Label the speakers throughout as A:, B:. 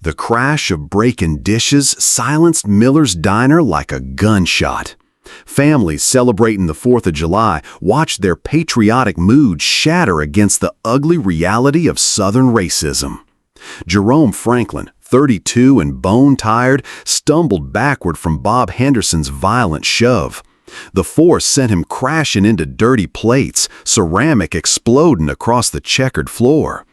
A: The crash of breaking dishes silenced Miller's diner like a gunshot. Families celebrating the 4th of July watched their patriotic mood shatter against the ugly reality of Southern racism. Jerome Franklin, 32 and bone-tired, stumbled backward from Bob Henderson's violent shove. The force sent him crashing into dirty plates, ceramic exploding across the checkered floor.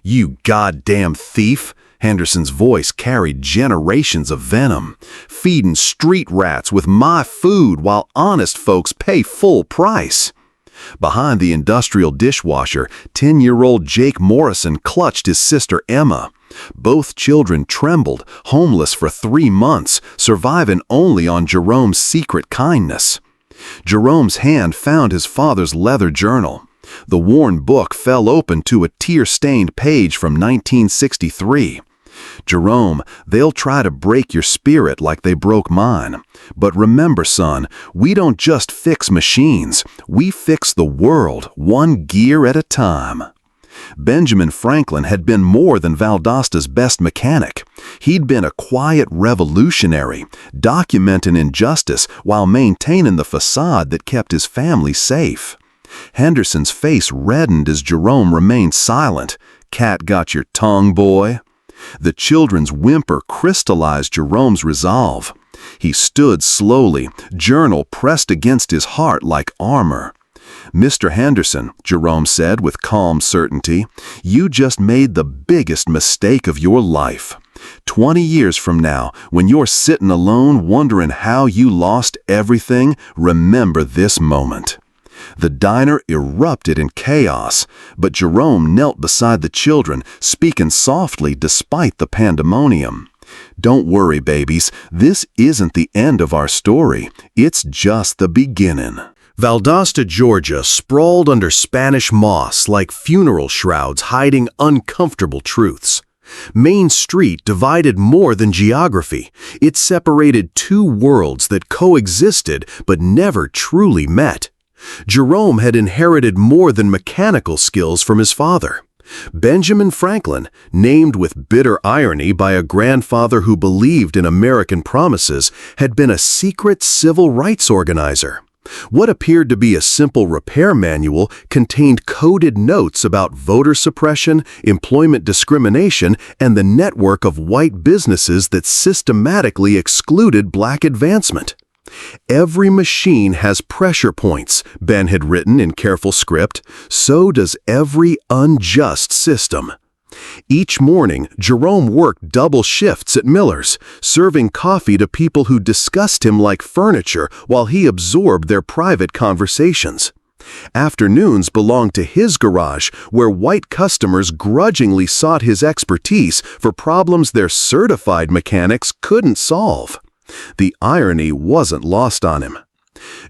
A: "You goddamn thief!" Henderson's voice carried generations of venom, feeding street rats with my food while honest folks pay full price. Behind the industrial dishwasher, 10-year-old Jake Morrison clutched his sister Emma. Both children trembled, homeless for 3 months, surviving only on Jerome's secret kindness. Jerome's hand found his father's leather journal. The worn book fell open to a tear-stained page from 1963. "Jerome, they'll try to break your spirit like they broke mine. But remember, son, we don't just fix machines. We fix the world, one gear at a time." Benjamin Franklin had been more than Valdosta's best mechanic. He'd been a quiet revolutionary, documenting injustice while maintaining the facade that kept his family safe. Henderson's face reddened as Jerome remained silent. "Cat got your tongue, boy?" The children's whimper crystallized Jerome's resolve. He stood slowly, journal pressed against his heart like armor. "Mr. Henderson," Jerome said with calm certainty, "you just made the biggest mistake of your life. 20 years from now, when you're sitting alone wondering how you lost everything, remember this moment." The diner erupted in chaos, but Jerome knelt beside the children, speaking softly despite the pandemonium. "Don't worry, babies. This isn't the end of our story. It's just the beginning." Valdosta, Georgia, sprawled under Spanish moss like funeral shrouds hiding uncomfortable truths. Main Street divided more than geography. It separated two worlds that coexisted but never truly met. Jerome had inherited more than mechanical skills from his father. Benjamin Franklin, named with bitter irony by a grandfather who believed in American promises, had been a secret civil rights organizer. What appeared to be a simple repair manual contained coded notes about voter suppression, employment discrimination, and the network of white businesses that systematically excluded black advancement. "Every machine has pressure points," Ben had written in careful script. "So does every unjust system." Each morning, Jerome worked double shifts at Miller's, serving coffee to people who discussed him like furniture while he absorbed their private conversations. Afternoons belonged to his garage, where white customers grudgingly sought his expertise for problems their certified mechanics couldn't solve. The irony wasn't lost on him.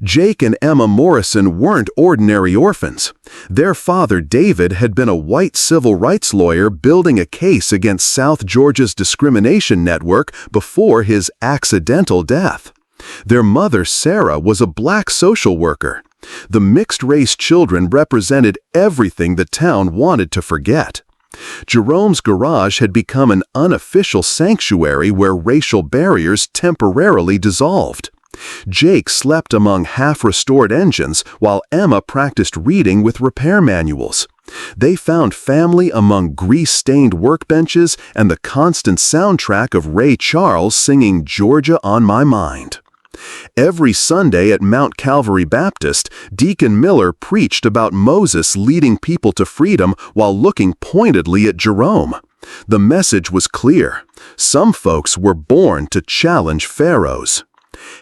A: Jake and Emma Morrison weren't ordinary orphans. Their father, David, had been a white civil rights lawyer building a case against South Georgia's discrimination network before his accidental death. Their mother, Sarah, was a black social worker. The mixed-race children represented everything the town wanted to forget. Jerome's garage had become an unofficial sanctuary where racial barriers temporarily dissolved. Jake slept among half-restored engines while Emma practiced reading with repair manuals. They found family among grease-stained workbenches and the constant soundtrack of Ray Charles singing "Georgia on My Mind." Every Sunday at Mount Calvary Baptist, Deacon Miller preached about Moses leading people to freedom while looking pointedly at Jerome. The message was clear. Some folks were born to challenge pharaohs.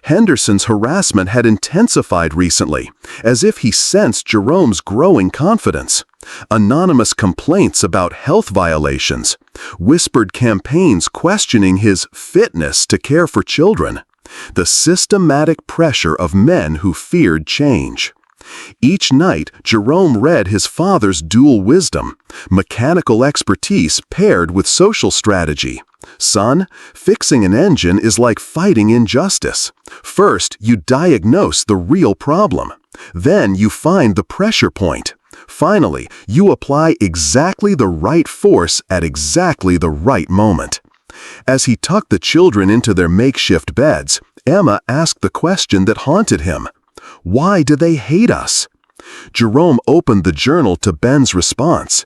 A: Henderson's harassment had intensified recently, as if he sensed Jerome's growing confidence. Anonymous complaints about health violations, whispered campaigns questioning his fitness to care for children. The systematic pressure of men who feared change. Each night, Jerome read his father's dual wisdom, mechanical expertise paired with social strategy. "Son, fixing an engine is like fighting injustice. First, you diagnose the real problem. Then you find the pressure point. Finally, you apply exactly the right force at exactly the right moment." As he tucked the children into their makeshift beds, Emma asked the question that haunted him. Why do they hate us? Jerome opened the journal to Ben's response.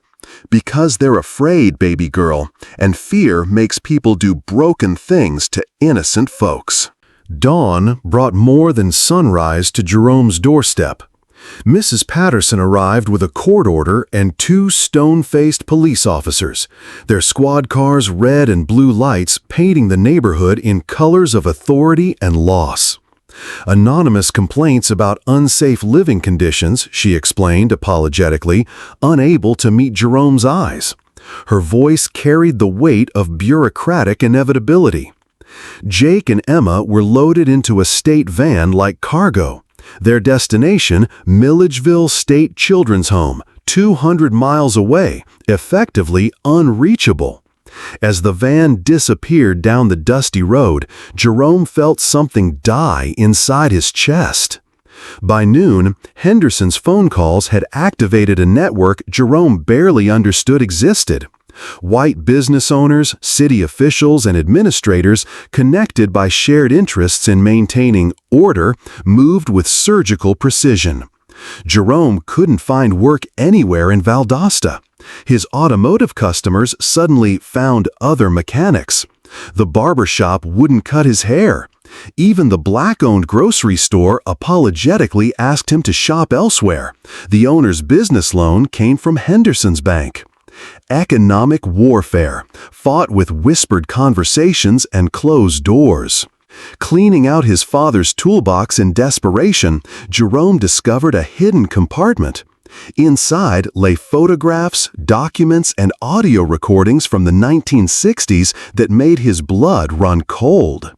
A: Because they're afraid, baby girl, and fear makes people do broken things to innocent folks. Dawn brought more than sunrise to Jerome's doorstep. Mrs. Patterson arrived with a court order and 2 stone-faced police officers, their squad cars' red and blue lights painting the neighborhood in colors of authority and loss. Anonymous complaints about unsafe living conditions, she explained apologetically, unable to meet Jerome's eyes. Her voice carried the weight of bureaucratic inevitability. Jake and Emma were loaded into a state van like cargo. Their destination, Milledgeville State Children's Home, 200 miles away, effectively unreachable. As the van disappeared down the dusty road, Jerome felt something die inside his chest. By noon, Henderson's phone calls had activated a network Jerome barely understood existed. White business owners, city officials, and administrators, connected by shared interests in maintaining order, moved with surgical precision. Jerome couldn't find work anywhere in Valdosta. His automotive customers suddenly found other mechanics. The barber shop wouldn't cut his hair. Even the black-owned grocery store apologetically asked him to shop elsewhere. The owner's business loan came from Henderson's bank. Economic warfare, fought with whispered conversations and closed doors. Cleaning out his father's toolbox in desperation, Jerome discovered a hidden compartment. Inside lay photographs, documents, and audio recordings from the 1960s that made his blood run cold.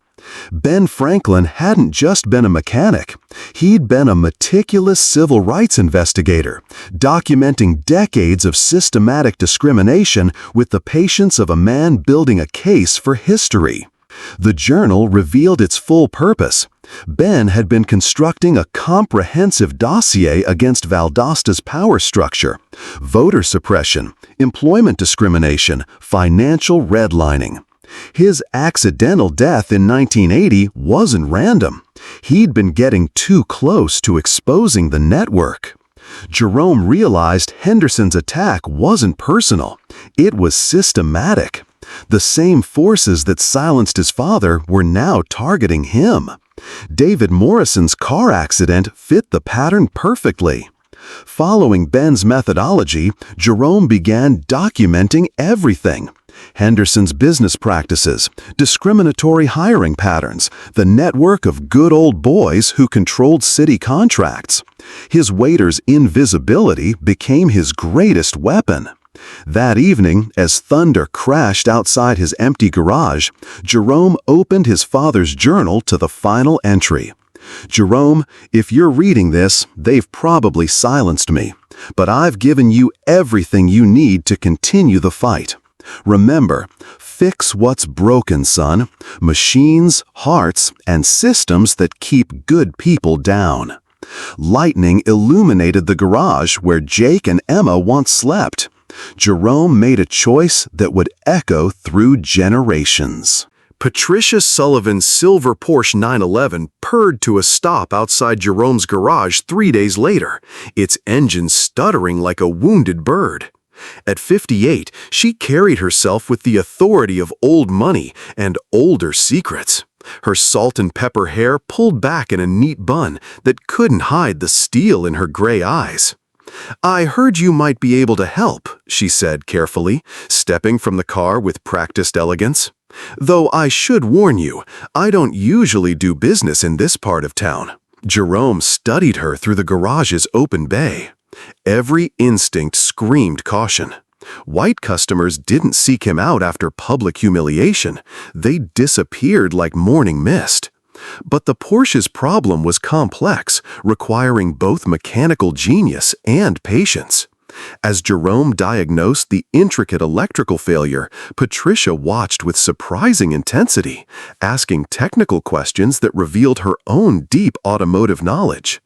A: Ben Franklin hadn't just been a mechanic. He'd been a meticulous civil rights investigator, documenting decades of systematic discrimination with the patience of a man building a case for history. The journal revealed its full purpose. Ben had been constructing a comprehensive dossier against Valdosta's power structure, voter suppression, employment discrimination, financial redlining. His accidental death in 1980 wasn't random. He'd been getting too close to exposing the network. Jerome realized Henderson's attack wasn't personal. It was systematic. The same forces that silenced his father were now targeting him. David Morrison's car accident fit the pattern perfectly. Following Ben's methodology, Jerome began documenting everything. Henderson's business practices, discriminatory hiring patterns, the network of good old boys who controlled city contracts. His waiter's invisibility became his greatest weapon. That evening, as thunder crashed outside his empty garage, Jerome opened his father's journal to the final entry. Jerome, if you're reading this, they've probably silenced me, but I've given you everything you need to continue the fight. Remember, fix what's broken, son. Machines, hearts, and systems that keep good people down. Lightning illuminated the garage where Jake and Emma once slept. Jerome made a choice that would echo through generations. Patricia Sullivan's silver Porsche 911 purred to a stop outside Jerome's garage 3 days later, its engine stuttering like a wounded bird. At 58, she carried herself with the authority of old money and older secrets. Her salt and pepper hair pulled back in a neat bun that couldn't hide the steel in her gray eyes. "I heard you might be able to help," she said carefully, stepping from the car with practiced elegance. "Though I should warn you, I don't usually do business in this part of town." Jerome studied her through the garage's open bay. Every instinct screamed caution. White customers didn't seek him out after public humiliation. They disappeared like morning mist. But the Porsche's problem was complex, requiring both mechanical genius and patience. As Jerome diagnosed the intricate electrical failure, Patricia watched with surprising intensity, asking technical questions that revealed her own deep automotive knowledge.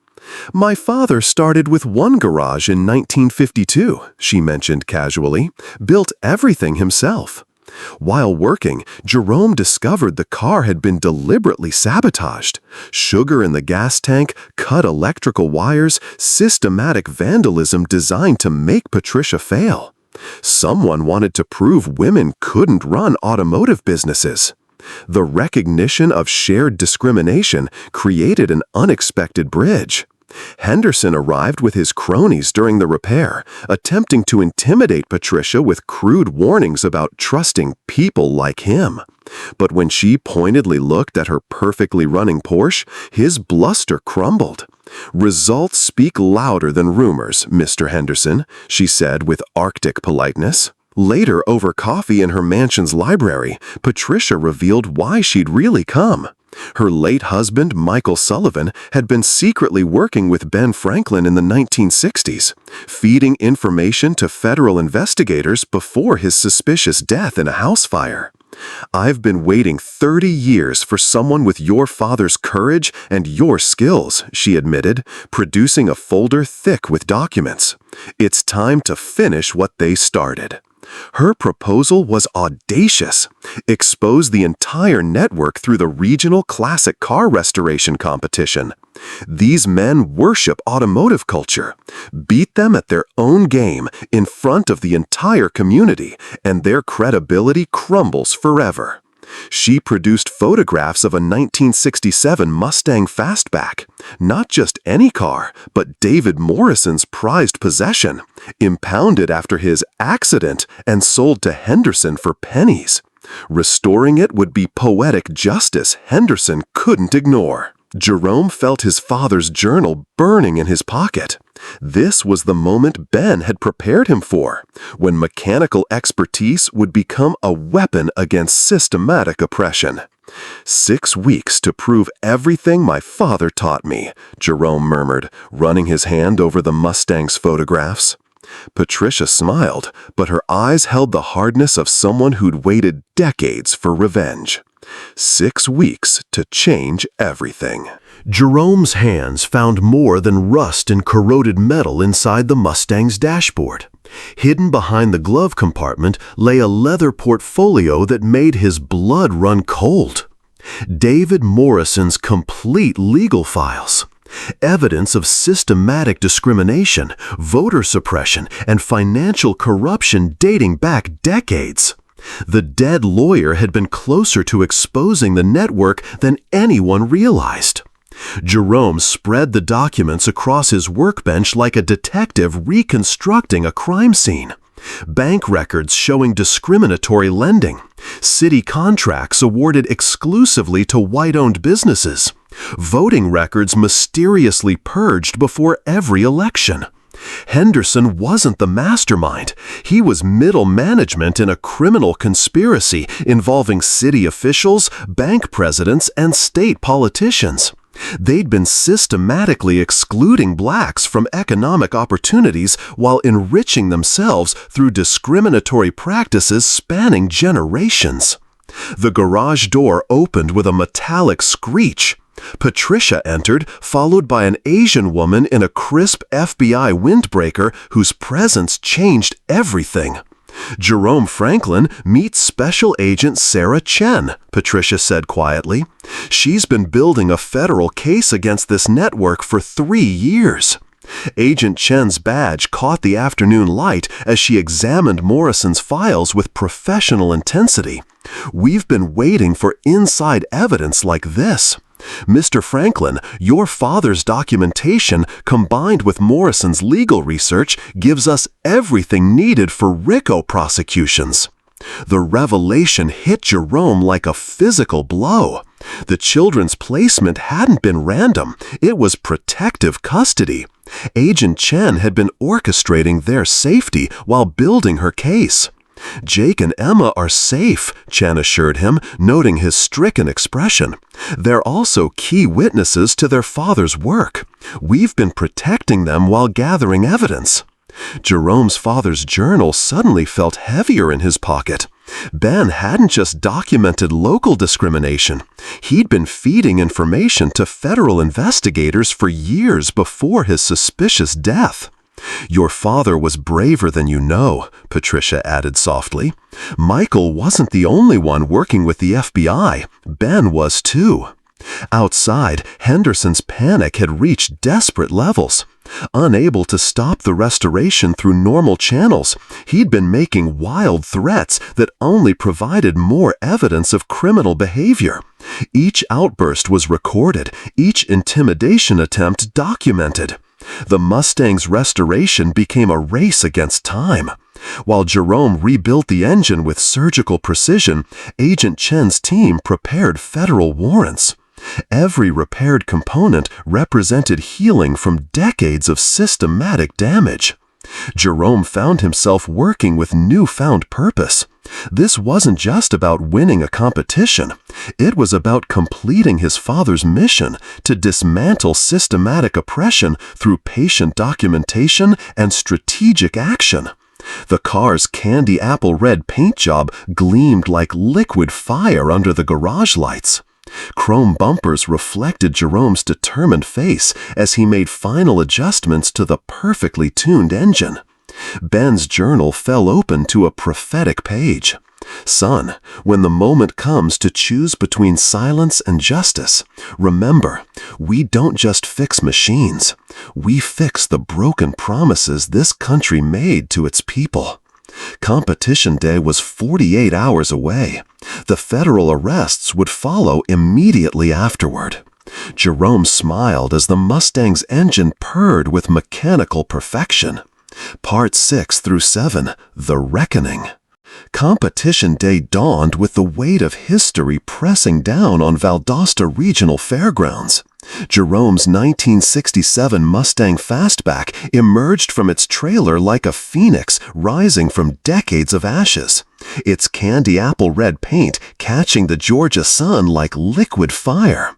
A: "My father started with one garage in 1952, she mentioned casually, built everything himself.
B: While working, Jerome discovered the car had been deliberately sabotaged. Sugar in the gas tank, cut electrical wires, systematic vandalism designed to make Patricia fail. Someone wanted to prove women couldn't run automotive businesses. The recognition of shared discrimination created an unexpected bridge. Henderson arrived with his cronies during the repair, attempting to intimidate Patricia with crude warnings about trusting people like him. But when she pointedly looked at her perfectly running Porsche, his bluster crumbled. "Results speak louder than rumors, Mr. Henderson," she said with Arctic politeness. Later, over coffee in her mansion's library, Patricia revealed why she'd really come. Her late husband, Michael Sullivan, had been secretly working with Ben Franklin in the 1960s, feeding information to federal investigators before his suspicious death in a house fire. "I've been waiting 30 years for someone with your father's courage and your skills," she admitted, producing a folder thick with documents. "It's time to finish what they started." Her proposal was audacious. Expose the entire network through the regional classic car restoration competition. These men worship automotive culture. Beat them at their own game in front of the entire community, and their credibility crumbles forever. She produced photographs of a 1967 Mustang Fastback, not just any car, but David Morrison's prized possession, impounded after his accident and sold to Henderson for pennies. Restoring it would be poetic justice Henderson couldn't ignore. Jerome felt his father's journal burning in his pocket. This was the moment Ben had prepared him for, when mechanical expertise would become a weapon against systematic oppression. 6 weeks to prove everything my father taught me, Jerome murmured, running his hand over the Mustang's photographs. Patricia smiled, but her eyes held the hardness of someone who'd waited decades for revenge. 6 weeks to change everything.
A: Jerome's hands found more than rust and corroded metal inside the Mustang's dashboard. Hidden behind the glove compartment lay a leather portfolio that made his blood run cold. David Morrison's complete legal files. Evidence of systematic discrimination, voter suppression, and financial corruption dating back decades. The dead lawyer had been closer to exposing the network than anyone realized. Jerome spread the documents across his workbench like a detective reconstructing a crime scene. Bank records showing discriminatory lending, city contracts awarded exclusively to white-owned businesses, voting records mysteriously purged before every election. Henderson wasn't the mastermind. He was middle management in a criminal conspiracy involving city officials, bank presidents, and state politicians. They'd been systematically excluding blacks from economic opportunities while enriching themselves through discriminatory practices spanning generations. The garage door opened with a metallic screech. Patricia entered, followed by an Asian woman in a crisp FBI windbreaker whose presence changed everything. "Jerome Franklin meets Special Agent Sarah Chen," Patricia said quietly. "She's been building a federal case against this network for 3 years." Agent Chen's badge caught the afternoon light as she examined Morrison's files with professional intensity. "We've been waiting for inside evidence like this. Mr. Franklin, your father's documentation combined with Morrison's legal research gives us everything needed for RICO prosecutions." The revelation hit Jerome like a physical blow. The children's placement hadn't been random. It was protective custody. Agent Chen had been orchestrating their safety while building her case. "Jake and Emma are safe," Chen assured him, noting his stricken expression. "They're also key witnesses to their father's work. We've been protecting them while gathering evidence." Jerome's father's journal suddenly felt heavier in his pocket. Ben hadn't just documented local discrimination. He'd been feeding information to federal investigators for years before his suspicious death.
B: "Your father was braver than you know," Patricia added softly. "Michael wasn't the only one working with the FBI. Ben was too." Outside, Henderson's panic had reached desperate levels. Unable to stop the restoration through normal channels, he'd been making wild threats that only provided more evidence of criminal behavior. Each outburst was recorded, each intimidation attempt documented. The Mustang's restoration became a race against time. While Jerome rebuilt the engine with surgical precision, Agent Chen's team prepared federal warrants. Every repaired component represented healing from decades of systematic damage. Jerome found himself working with newfound purpose. This wasn't just about winning a competition. It was about completing his father's mission to dismantle systematic oppression through patient documentation and strategic action. The car's candy apple red paint job gleamed like liquid fire under the garage lights. Chrome bumpers reflected Jerome's determined face as he made final adjustments to the perfectly tuned engine. Ben's journal fell open to a prophetic page. "Son, when the moment comes to choose between silence and justice, remember, we don't just fix machines. We fix the broken promises this country made to its people." Competition day was 48 hours away. The federal arrests would follow immediately afterward. Jerome smiled as the Mustang's engine purred with mechanical perfection. Part 6 through 7, The Reckoning. Competition day dawned with the weight of history pressing down on Valdosta Regional Fairgrounds. Jerome's 1967 Mustang Fastback emerged from its trailer like a phoenix rising from decades of ashes, its candy apple red paint catching the Georgia sun like liquid fire.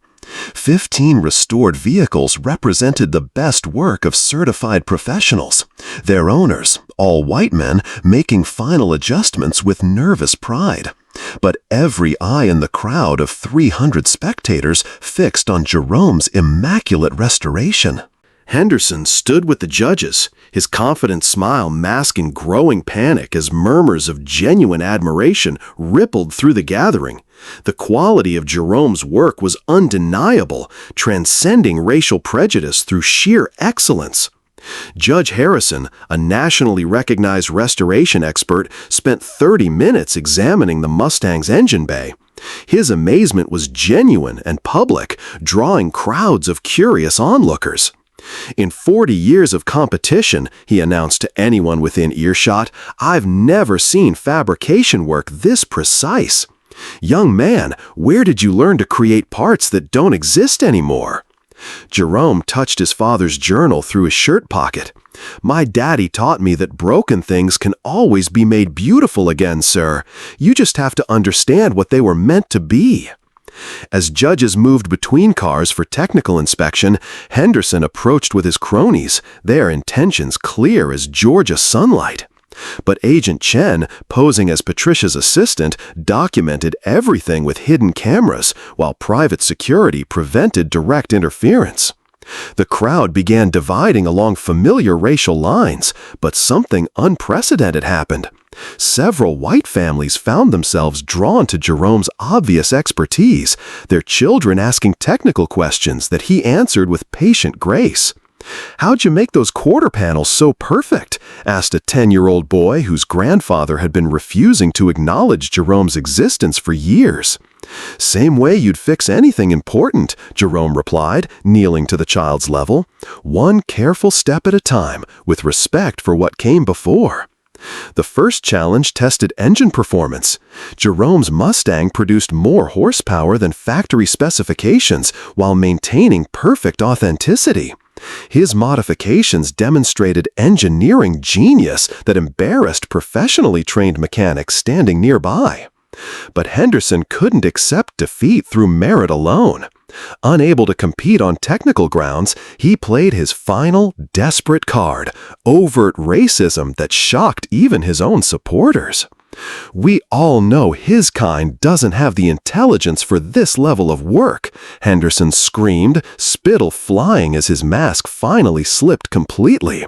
B: 15 restored vehicles represented the best work of certified professionals, their owners, all white men, making final adjustments with nervous pride. But every eye in the crowd of 300 spectators fixed on Jerome's immaculate restoration.
A: Henderson stood with the judges, his confident smile masking growing panic as murmurs of genuine admiration rippled through the gathering. The quality of Jerome's work was undeniable, transcending racial prejudice through sheer excellence. Judge Harrison, a nationally recognized restoration expert, spent 30 minutes examining the Mustang's engine bay. His amazement was genuine and public, drawing crowds of curious onlookers. "In 40 years of competition," he announced to anyone within earshot, "I've never seen fabrication work this precise. Young man, where did you learn to create parts that don't exist anymore?" Jerome touched his father's journal through his shirt pocket. "My daddy taught me that broken things can always be made beautiful again, sir. You just have to understand what they were meant to be." As judges moved between cars for technical inspection, Henderson approached with his cronies, their intentions clear as Georgia sunlight. But Agent Chen, posing as Patricia's assistant, documented everything with hidden cameras, while private security prevented direct interference. The crowd began dividing along familiar racial lines, but something unprecedented happened. Several white families found themselves drawn to Jerome's obvious expertise, their children asking technical questions that he answered with patient grace. "How'd you make those quarter panels so perfect?" asked a 10-year-old boy whose grandfather had been refusing to acknowledge Jerome's existence for years. "Same way you'd fix anything important," Jerome replied, kneeling to the child's level. "One careful step at a time, with respect for what came before." The first challenge tested engine performance. Jerome's Mustang produced more horsepower than factory specifications while maintaining perfect authenticity. His modifications demonstrated engineering genius that embarrassed professionally trained mechanics standing nearby. But Henderson couldn't accept defeat through merit alone. Unable to compete on technical grounds, he played his final, desperate card, overt racism that shocked even his own supporters. "We all know his kind doesn't have the intelligence for this level of work," Henderson screamed, spittle flying as his mask finally slipped completely.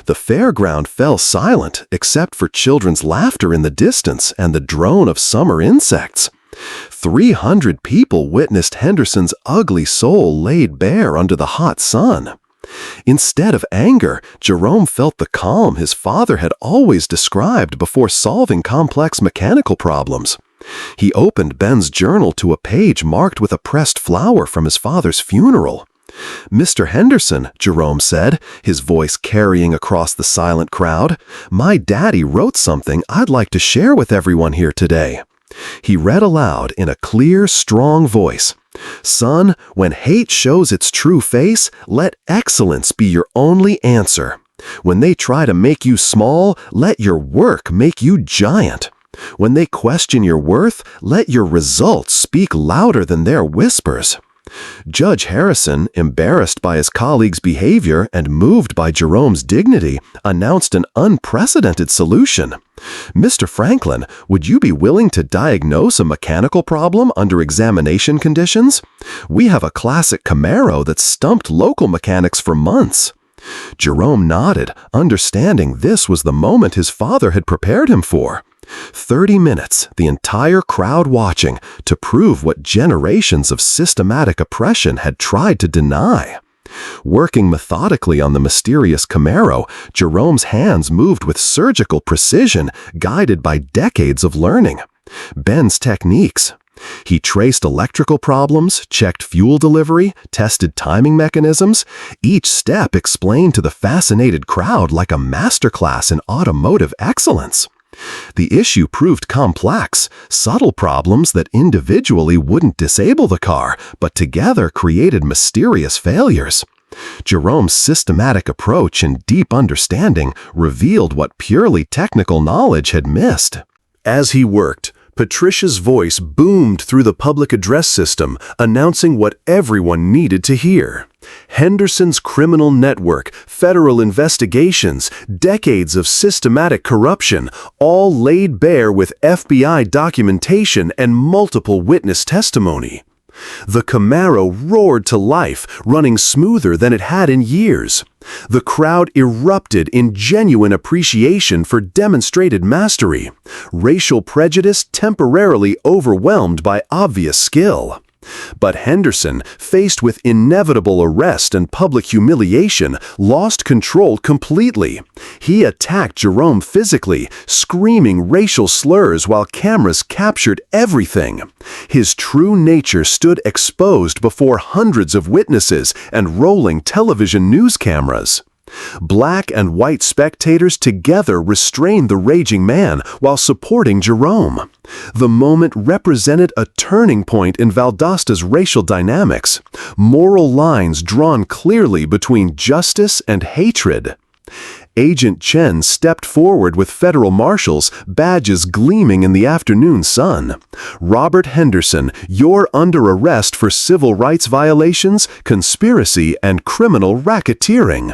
B: The fairground fell silent except for children's laughter in the distance and the drone of summer insects. 300 people witnessed Henderson's ugly soul laid bare under the hot sun. Instead of anger, Jerome felt the calm his father had always described before solving complex mechanical problems. He opened Ben's journal to a page marked with a pressed flower from his father's funeral. "Mr. Henderson," Jerome said, his voice carrying across the silent crowd, "my daddy wrote something I'd like to share with everyone here today." He read aloud in a clear, strong voice, "Son, when hate shows its true face, let excellence be your only answer. When they try to make you small, let your work make you giant. When they question your worth, let your results speak louder than their whispers." Judge Harrison, embarrassed by his colleague's behavior and moved by Jerome's dignity, announced an unprecedented solution. "Mr. Franklin, would you be willing to diagnose a mechanical problem under examination conditions? We have a classic Camaro that stumped local mechanics for months." Jerome nodded, understanding this was the moment his father had prepared him for. 30 minutes, the entire crowd watching, to prove what generations of systematic oppression had tried to deny. Working methodically on the mysterious Camaro, Jerome's hands moved with surgical precision, guided by decades of learning. Ben's techniques. He traced electrical problems, checked fuel delivery, tested timing mechanisms. Each step explained to the fascinated crowd like a masterclass in automotive excellence. The issue proved complex, subtle problems that individually wouldn't disable the car, but together created mysterious failures. Jerome's systematic approach and deep understanding revealed what purely technical knowledge had missed. As he worked, Patricia's voice boomed through the public address system, announcing what everyone needed to hear. Henderson's criminal network, federal investigations, decades of systematic corruption, all laid bare with FBI documentation and multiple witness testimony. The Camaro roared to life, running smoother than it had in years. The crowd erupted in genuine appreciation for demonstrated mastery, racial prejudice temporarily overwhelmed by obvious skill. But Henderson, faced with inevitable arrest and public humiliation, lost control completely. He attacked Jerome physically, screaming racial slurs while cameras captured everything. His true nature stood exposed before hundreds of witnesses and rolling television news cameras. Black and white spectators together restrained the raging man while supporting Jerome. The moment represented a turning point in Valdosta's racial dynamics, moral lines drawn clearly between justice and hatred. Agent Chen stepped forward with federal marshals, badges gleaming in the afternoon sun. "Robert Henderson, you're under arrest for civil rights violations, conspiracy, and criminal racketeering."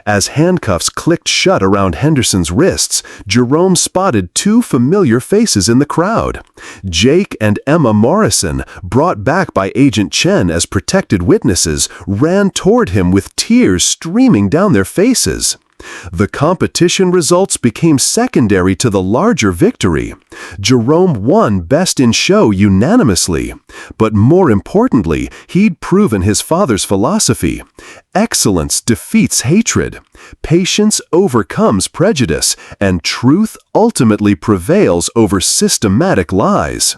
B: As handcuffs clicked shut around Henderson's wrists, Jerome spotted two familiar faces in the crowd. Jake and Emma Morrison, brought back by Agent Chen as protected witnesses, ran toward him with tears streaming down their faces. The competition results became secondary to the larger victory. Jerome won Best in Show unanimously. But more importantly, he'd proven his father's philosophy. Excellence defeats hatred. Patience overcomes prejudice, and truth ultimately prevails over systematic lies.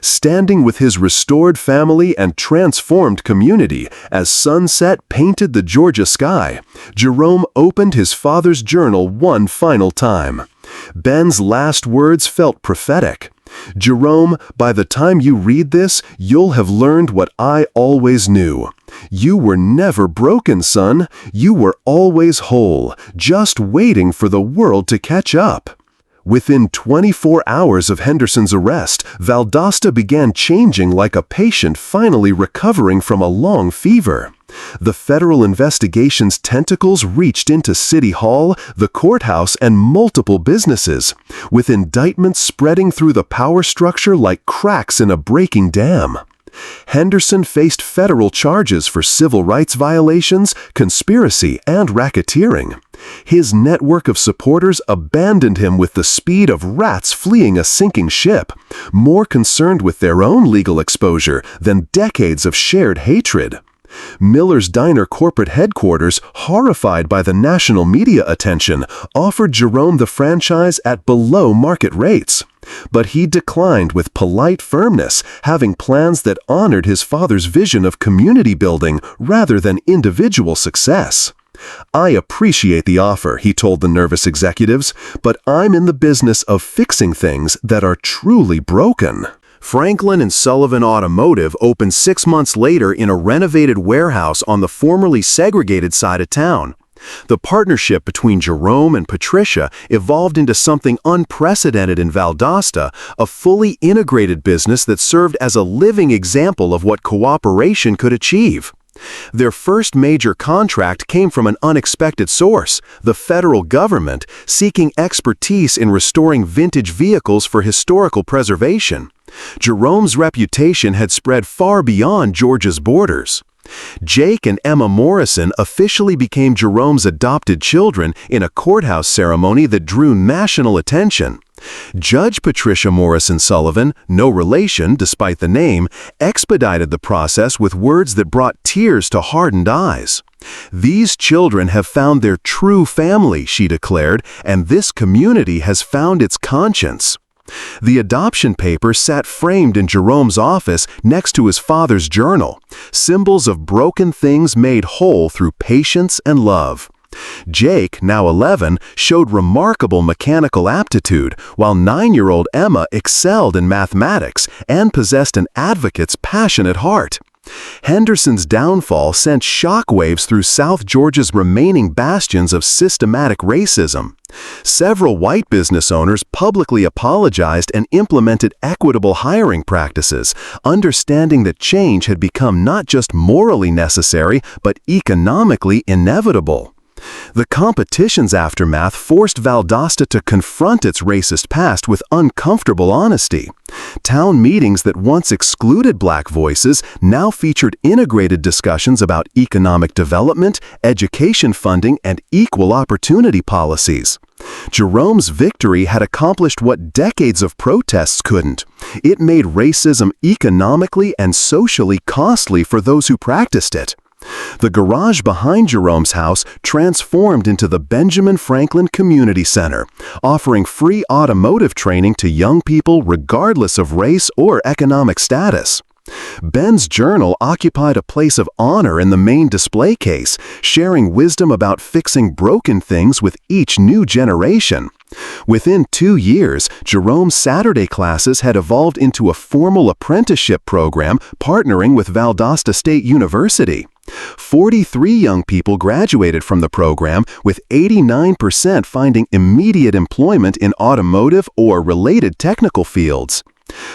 B: Standing with his restored family and transformed community as sunset painted the Georgia sky, Jerome opened his father's journal one final time. Ben's last words felt prophetic. "Jerome, by the time you read this, you'll have learned what I always knew. You were never broken, son. You were always whole, just waiting for the world to catch up." Within 24 hours of Henderson's arrest, Valdosta began changing like a patient finally recovering from a long fever. The federal investigation's tentacles reached into City Hall, the courthouse, and multiple businesses, with indictments spreading through the power structure like cracks in a breaking dam. Henderson faced federal charges for civil rights violations, conspiracy, and racketeering. His network of supporters abandoned him with the speed of rats fleeing a sinking ship, more concerned with their own legal exposure than decades of shared hatred. Miller's Diner corporate headquarters, horrified by the national media attention, offered Jerome the franchise at below market rates. But he declined with polite firmness, having plans that honored his father's vision of community building rather than individual success. "I appreciate the offer," he told the nervous executives, "but I'm in the business of fixing things that are truly broken."
A: Franklin and Sullivan Automotive opened 6 months later in a renovated warehouse on the formerly segregated side of town. The partnership between Jerome and Patricia evolved into something unprecedented in Valdosta, a fully integrated business that served as a living example of what cooperation could achieve. Their first major contract came from an unexpected source, the federal government, seeking expertise in restoring vintage vehicles for historical preservation. Jerome's reputation had spread far beyond Georgia's borders. Jake and Emma Morrison officially became Jerome's adopted children in a courthouse ceremony that drew national attention. Judge Patricia Sullivan, no relation despite the name, expedited the process with words that brought tears to hardened eyes. "These children have found their true family," she declared, "and this community has found its conscience." The adoption papers sat framed in Jerome's office next to his father's journal, symbols of broken things made whole through patience and love. Jake, now 11, showed remarkable mechanical aptitude, while 9-year-old Emma excelled in mathematics and possessed an advocate's passionate heart. Henderson's downfall sent shockwaves through South Georgia's remaining bastions of systematic racism. Several white business owners publicly apologized and implemented equitable hiring practices, understanding that change had become not just morally necessary, but economically inevitable. The competition's aftermath forced Valdosta to confront its racist past with uncomfortable honesty. Town meetings that once excluded black voices now featured integrated discussions about economic development, education funding, and equal opportunity policies. Jerome's victory had accomplished what decades of protests couldn't. It made racism economically and socially costly for those who practiced it. The garage behind Jerome's house transformed into the Benjamin Franklin Community Center, offering free automotive training to young people regardless of race or economic status. Ben's journal occupied a place of honor in the main display case, sharing wisdom about fixing broken things with each new generation. Within 2 years, Jerome's Saturday classes had evolved into a formal apprenticeship program partnering with Valdosta State University. 43 young people graduated from the program, with 89% finding immediate employment in automotive or related technical fields.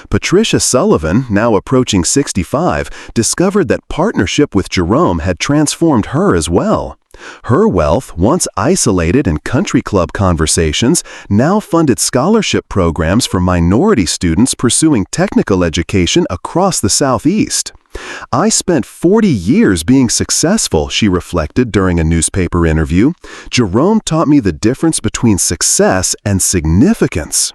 A: Patricia Sullivan, now approaching 65, discovered that partnership with Jerome had transformed her as well. Her wealth, once isolated in country club conversations, now funded scholarship programs for minority students pursuing technical education across the Southeast. "I spent 40 years being successful," she reflected during a newspaper interview. "Jerome taught me the difference between success and significance."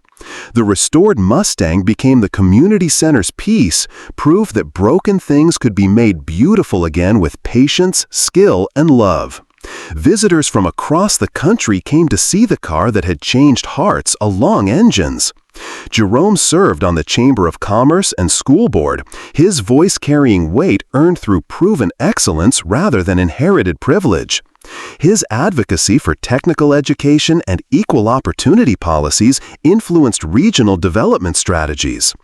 A: The restored Mustang became the community center's piece, proof that broken things could be made beautiful again with patience, skill, and love. Visitors from across the country came to see the car that had changed hearts along engines. Jerome served on the Chamber of Commerce and School Board, his voice carrying weight earned through proven excellence rather than inherited privilege. His advocacy for technical education and equal opportunity policies influenced regional development strategies.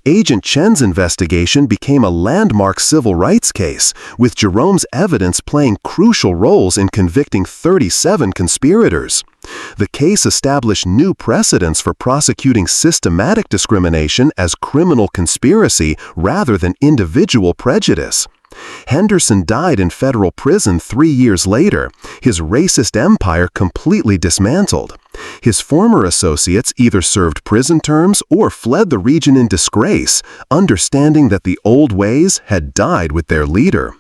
A: Agent Chen's investigation became a landmark civil rights case, with Jerome's evidence playing crucial roles in convicting 37 conspirators. The case established new precedents for prosecuting systematic discrimination as criminal conspiracy rather than individual prejudice.
B: Henderson died in federal prison 3 years later, his racist empire completely dismantled. His former associates either served prison terms or fled the region in disgrace, understanding that the old ways had died with their leader.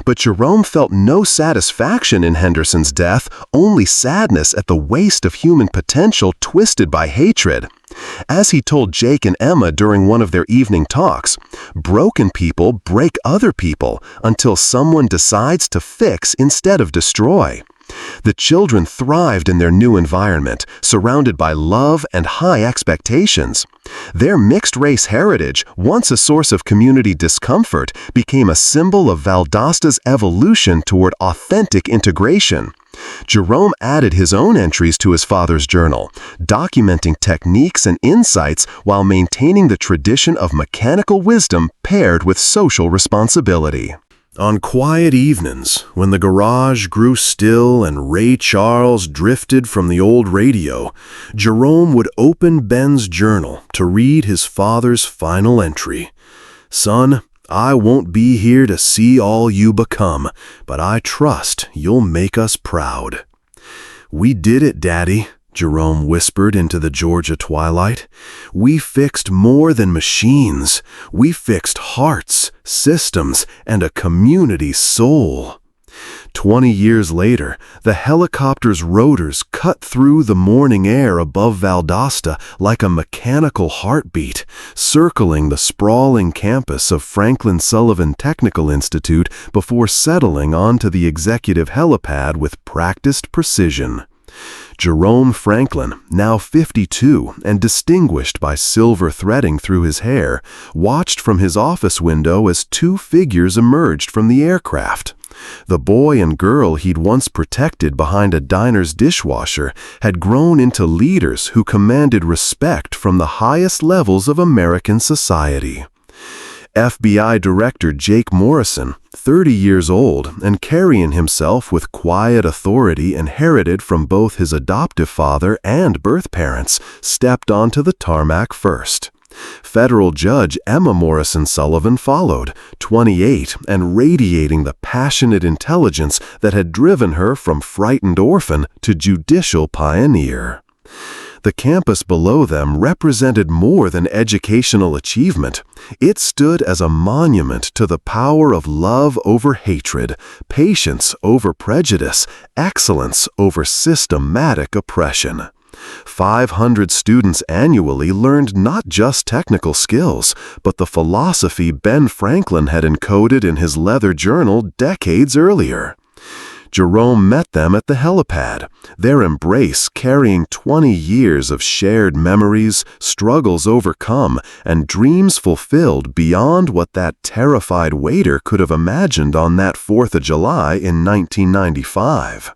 B: But Jerome felt no satisfaction in Henderson's death, only sadness at the waste of human potential twisted by hatred. As he told Jake and Emma during one of their evening talks, broken people break other people until someone decides to fix instead of destroy. The children thrived in their new environment, surrounded by love and high expectations. Their mixed-race heritage, once a source of community discomfort, became a symbol of Valdosta's evolution toward authentic integration. Jerome added his own entries to his father's journal, documenting techniques and insights while maintaining the tradition of mechanical wisdom paired with social responsibility.
A: On quiet evenings, when the garage grew still and Ray Charles drifted from the old radio, Jerome would open Ben's journal to read his father's final entry. "Son, I won't be here to see all you become, but I trust you'll make us proud." "We did it, Daddy," Jerome whispered into the Georgia twilight. "We fixed more than machines. We fixed hearts, systems, and a community soul." 20 years later, the helicopter's rotors cut through the morning air above Valdosta like a mechanical heartbeat, circling the sprawling campus of Franklin Sullivan Technical Institute before settling onto the executive helipad with practiced precision. Jerome Franklin, now 52 and distinguished by silver threading through his hair, watched from his office window as two figures emerged from the aircraft. The boy and girl he'd once protected behind a diner's dishwasher had grown into leaders who commanded respect from the highest levels of American society. FBI Director Jake Morrison, 30 years old and carrying himself with quiet authority inherited from both his adoptive father and birth parents, stepped onto the tarmac first. Federal Judge Emma Morrison Sullivan followed, 28 and radiating the passionate intelligence that had driven her from frightened orphan to judicial pioneer. The campus below them represented more than educational achievement. It stood as a monument to the power of love over hatred, patience over prejudice, excellence over systematic oppression. 500 students annually learned not just technical skills, but the philosophy Ben Franklin had encoded in his leather journal decades earlier. Jerome met them at the helipad, their embrace carrying 20 years of shared memories, struggles overcome, and dreams fulfilled beyond what that terrified waiter could have imagined on that 4th of July in 1995.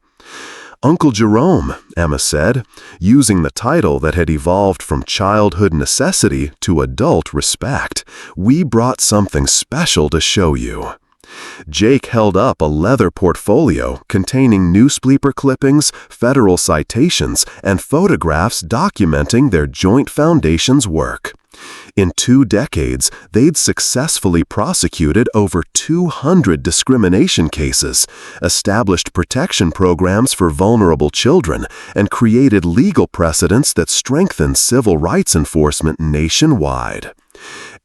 A: "Uncle Jerome," Emma said, using the title that had evolved from childhood necessity to adult respect, "we brought something special to show you." Jake held up a leather portfolio containing newspaper clippings, federal citations, and photographs documenting their joint foundation's work. In 2 decades, they'd successfully prosecuted over 200 discrimination cases, established protection programs for vulnerable children, and created legal precedents that strengthen civil rights enforcement nationwide.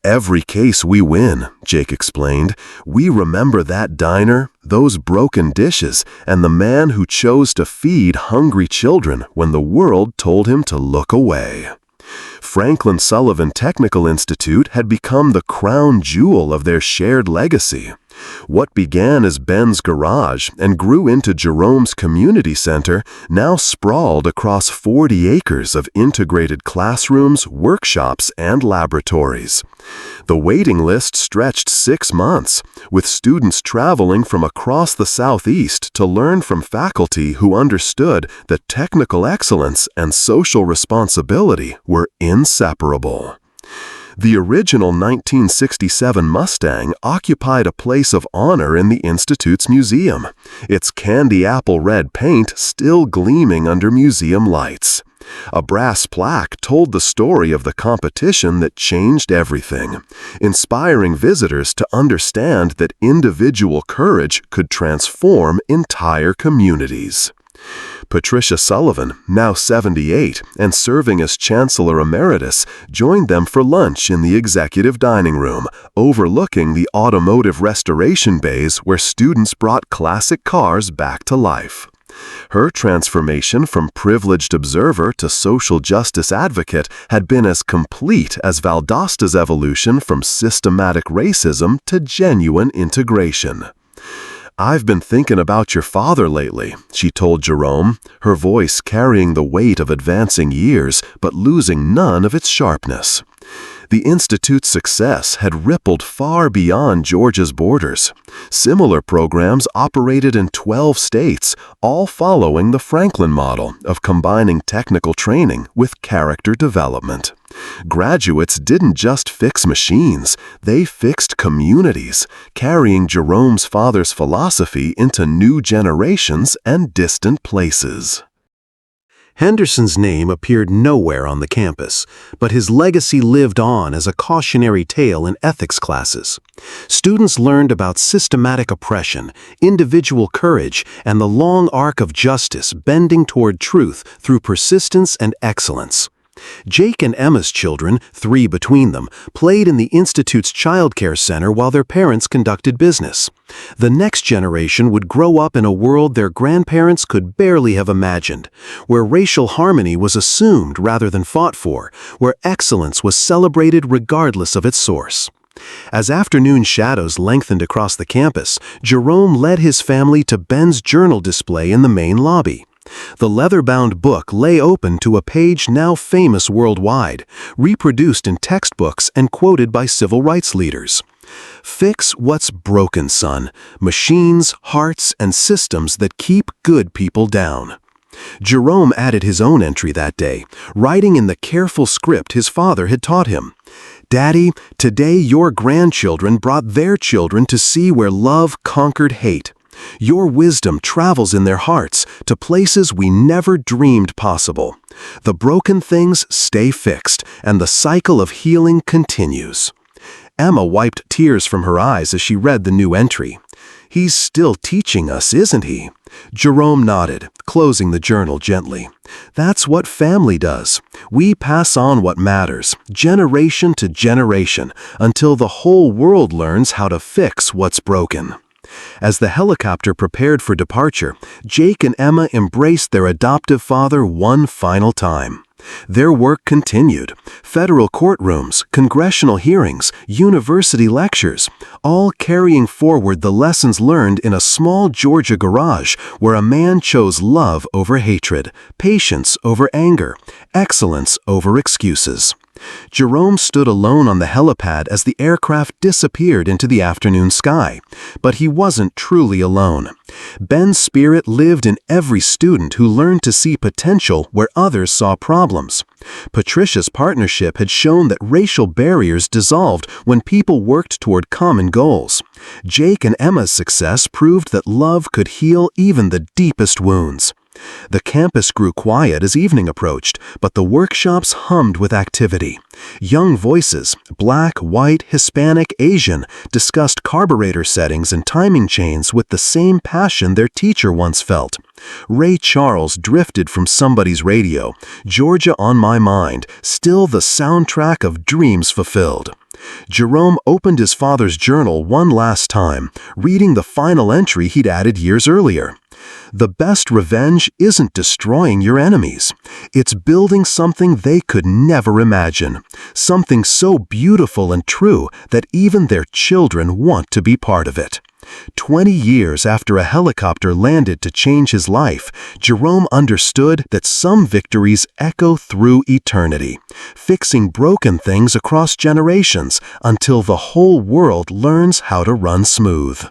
A: "Every case we win," Jake explained. "We remember that diner, those broken dishes, and the man who chose to feed hungry children when the world told him to look away." Franklin Sullivan Technical Institute had become the crown jewel of their shared legacy. What began as Ben's garage and grew into Jerome's community center now sprawled across 40 acres of integrated classrooms, workshops, and laboratories. The waiting list stretched 6 months, with students traveling from across the Southeast to learn from faculty who understood that technical excellence and social responsibility were inseparable. The original 1967 Mustang occupied a place of honor in the Institute's museum, its candy apple red paint still gleaming under museum lights.
B: A brass plaque told the story of the competition that changed everything, inspiring visitors to understand that individual courage could transform entire communities. Patricia Sullivan, now 78 and serving as Chancellor Emeritus, joined them for lunch in the executive dining room, overlooking the automotive restoration bays where students brought classic cars back to life. Her transformation from privileged observer to social justice advocate had been as complete as Valdosta's evolution from systematic racism to genuine integration. "I've been thinking about your father lately," she told Jerome, her voice carrying the weight of advancing years but losing none of its sharpness. The Institute's success had rippled far beyond Georgia's borders. Similar programs operated in 12 states, all following the Franklin model of combining technical training with character development. Graduates didn't just fix machines, they fixed communities, carrying Jerome's father's philosophy into new generations and distant places.
A: Henderson's name appeared nowhere on the campus, but his legacy lived on as a cautionary tale in ethics classes. Students learned about systematic oppression, individual courage, and the long arc of justice bending toward truth through persistence and excellence. Jake and Emma's children, 3 between them, played in the Institute's childcare center while their parents conducted business. The next generation would grow up in a world their grandparents could barely have imagined, where racial harmony was assumed rather than fought for, where excellence was celebrated regardless of its source. As afternoon shadows lengthened across the campus, Jerome led his family to Ben's journal display in the main lobby. The leather-bound book lay open to a page now famous worldwide, reproduced in textbooks and quoted by civil rights leaders. "Fix what's broken, son. Machines, hearts, and systems that keep good people down." Jerome added his own entry that day, writing in the careful script his father had taught him. "Daddy, today your grandchildren brought their children to see where love conquered hate. Your wisdom travels in their hearts to places we never dreamed possible. The broken things stay fixed, and the cycle of healing continues." Emma wiped tears from her eyes as she read the new entry. "He's still teaching us, isn't he?" Jerome nodded, closing the journal gently. "That's what family does. We pass on what matters, generation to generation, until the whole world learns how to fix what's broken." As the helicopter prepared for departure, Jake and Emma embraced their adoptive father one final time. Their work continued. Federal courtrooms, congressional hearings, university lectures, all carrying forward the lessons learned in a small Georgia garage where a man chose love over hatred, patience over anger, excellence over excuses. Jerome stood alone on the helipad as the aircraft disappeared into the afternoon sky. But he wasn't truly alone. Ben's spirit lived in every student who learned to see potential where others saw problems. Patricia's partnership had shown that racial barriers dissolved when people worked toward common goals. Jake and Emma's success proved that love could heal even the deepest wounds. The campus grew quiet as evening approached, but the workshops hummed with activity. Young voices, black, white, Hispanic, Asian, discussed carburetor settings and timing chains with the same passion their teacher once felt. Ray Charles drifted from somebody's radio, "Georgia on my mind, still the soundtrack of dreams fulfilled." Jerome opened his father's journal one last time, reading the final entry he'd added years earlier. "The best revenge isn't destroying your enemies. It's building something they could never imagine. Something so beautiful and true that even their children want to be part of it." 20 years after a helicopter landed to change his life, Jerome understood that some victories echo through eternity, fixing broken things across generations until the whole world learns how to run smooth.